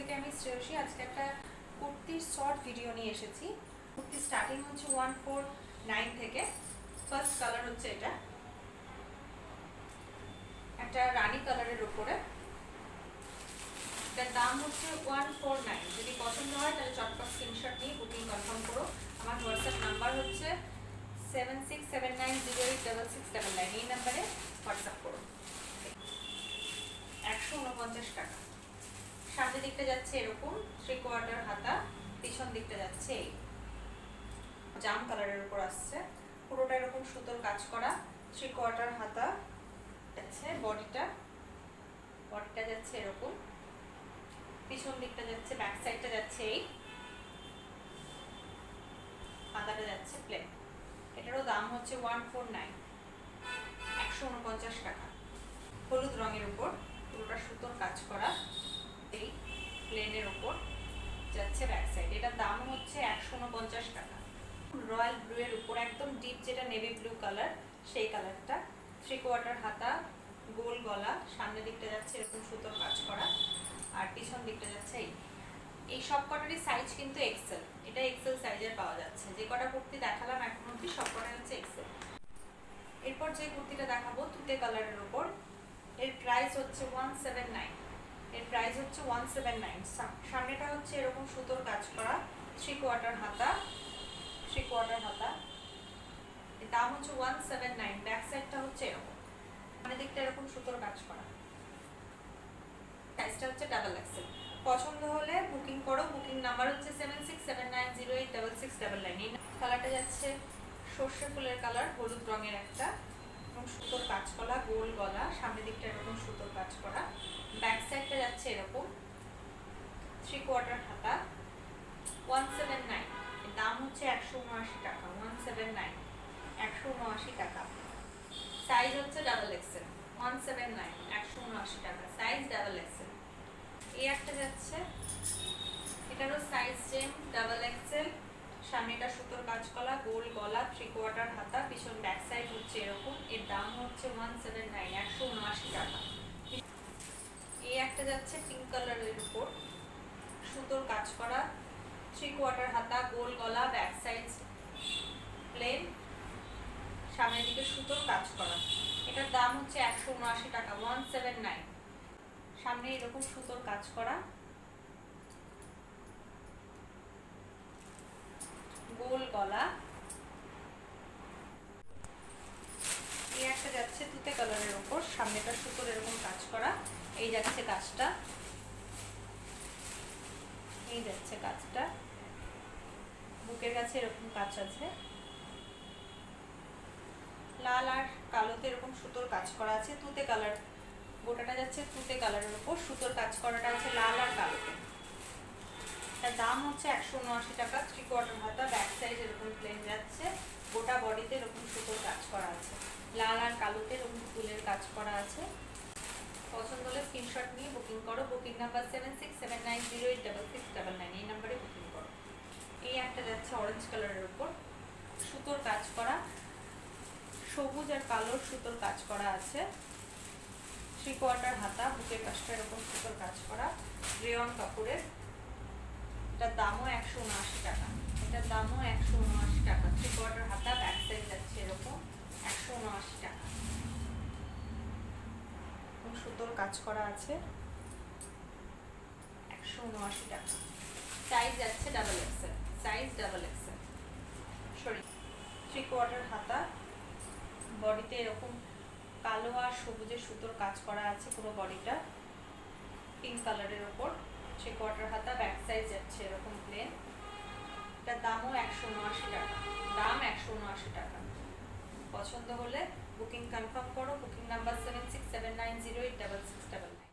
থেকে আমি শ্রেয়সী। আজকে একটা কুর্তির শর্ট ভিডিও নিয়ে এসেছি। কুর্তি স্টার্টিং হচ্ছে 149 থেকে। ফার্স্ট কালার হচ্ছে এটা, একটা রানী কালারের উপরে। এটার দাম হচ্ছে 149। যদি পছন্দ হয় তাহলে চটপট স্ক্রিনশট নিয়ে বুকিং কনফার্ম করো। আমার হোয়াটসঅ্যাপ নাম্বার হচ্ছে 7679086699। এই নাম্বারে হোয়াটসঅ্যাপ করো। 149 টাকা। সামনের দিকটা যাচ্ছে এরকম 3/4 হাতা, পিছন দিকটা যাচ্ছে এই জাম কালারের উপর আসছে। পুরোটা এরকম সুতোর কাজ করা, 3/4 হাতা যাচ্ছে। বডিটা যাচ্ছে এরকম, পিছন দিকটা যাচ্ছে, ব্যাক সাইডটা যাচ্ছে এই, হাতাটা যাচ্ছে প্লেন। এটারও দাম হচ্ছে 149, 149 টাকা। হলুদ রঙের উপর পুরোটা সুতোর কাজ করা, এই প্লেনের উপর যাচ্ছে ব্যাক সাইড। এটার দাম হচ্ছে 149 টাকা। রয়্যাল ব্লু এর উপর একদম ডিপ, যেটা নেভি ব্লু কালার, সেই কালারটা। 3/4 হাতা, গোল গলা, সামনের দিকটা যাচ্ছে এরকম সুতোর কাজ করা, আর পিছন দিকটা যাচ্ছে এই সব কটারই সাইজ কিন্তু এক্সেল। এটা এক্সেল সাইজের পাওয়া যাচ্ছে। যে কটা কুর্তি দেখালাম এখন অব্দি সব কটাই হচ্ছে এক্সেল। এরপর যে কুর্তিটা দেখাবো তুতে কালারের উপর, এর প্রাইস হচ্ছে 179। এর প্রাইস হচ্ছে 179। সামনেটা হচ্ছে এরকম সুতোর কাজ করা, 3/4 হাতা, 3/4 হাতা। এর দাম হচ্ছে 179। ব্যাক সাইডটা হচ্ছে এরকম, মানে দিকটা এরকম সুতোর কাজ করা। সাইজটা হচ্ছে ডাবল এক্সেল। পছন্দ হলে বুকিং করো। বুকিং নাম্বার হচ্ছে 7679086699। এই কালারটা যাচ্ছে সর্ষে ফুলের কালার, হলুদ রঙের একটা, এবং সুতোর কাজ করা, গোল গলা, সামনের দিকটা এরকম সুতোর কাজ করা। ব্যাক সাইডটা যাচ্ছে এরকম 3/4 হাতা, 179। এর দাম হচ্ছে 179 টাকা। 179, 179 টাকা। সাইজ হচ্ছে ডাবল এক্সেল। 179, 179 টাকা। Size double XL. এই একটা যাচ্ছে, এটারও সাইজ সেম, ডাবল এক্সেল। সামনেটা সুতোর কাজ করা, গোল গলা, 3/4 হাতা, পিছন ব্যাক সাইড হচ্ছে এরকম। এর দাম হচ্ছে 179, 179 টাকা। এই একটা যাচ্ছে পিঙ্ক কালারের উপর, সুতোর কাজ করা, 3/4 হাতা, গোল গলা, ব্যাক সাইড প্লেন, সামনের দিকে সুতোর কাজ করা। এটার দাম হচ্ছে 179 টাকা। 179। সামনে এরকম সুতোর কাজ করা, গোল গলা। এই একটা যাচ্ছে তুতে কালারের উপর, সামনেটা সুতোর এরকম কাজ করা, এই যাচ্ছে কাজটা, এই যাচ্ছে কাজটা, বুকের কাছে এরকম কাজ আছে, লাল আর কালোতে এরকম সুতোর কাজ করা আছে। তুতে কালার, গোটাটা যাচ্ছে তুতে কালারের উপর, সুতোর কাজ করাটা আছে লাল আর কালোতে। তার দাম হচ্ছে 179 টাকা। 3/4 হাতা, ব্যাক সাইড এরকম প্লেন যাচ্ছে, গোটা বডিতে এরকম সুতোর কাজ করা আছে, লাল আর কালোতে এরকম ফুলের কাজ করা আছে। পছন্দ হলে স্ক্রিনশট নিয়ে বুকিং করো। Booking number 7679086699। এই নাম্বারে বুকিং করো। এই একটা যাচ্ছে অরেঞ্জ কালারের উপর, সুতোর কাজ করা, সবুজ আর কালোর সুতোর কাজ করা আছে, 3/4 হাতা, বুকের কাজটা এরকম সুতোর কাজ করা, রেয়ন কাপড়ের। এটার দামও 179 টাকা। এটার দামও 179 টাকা। 3/4 হাতা, ব্যাক সাইড যাচ্ছে এরকম, 179 টাকা। সুতোর কাজ করা আছে, 179 টাকা। সাইজ যাচ্ছে double XL. Size double XL. Sorry, 3/4 হাতা, বডিতে এরকম কালো আর সবুজের সুতোর কাজ করা আছে পুরো বডিটা, পিঙ্ক কালারের উপর, 3/4 হাতা, ব্যাক সাইজ যাচ্ছে এরকম প্লেন। এটার দামও 179 টাকা। দাম 179 টাকা। পছন্দ হলে বুকিং কনফার্ম করো। Booking number 7679086699।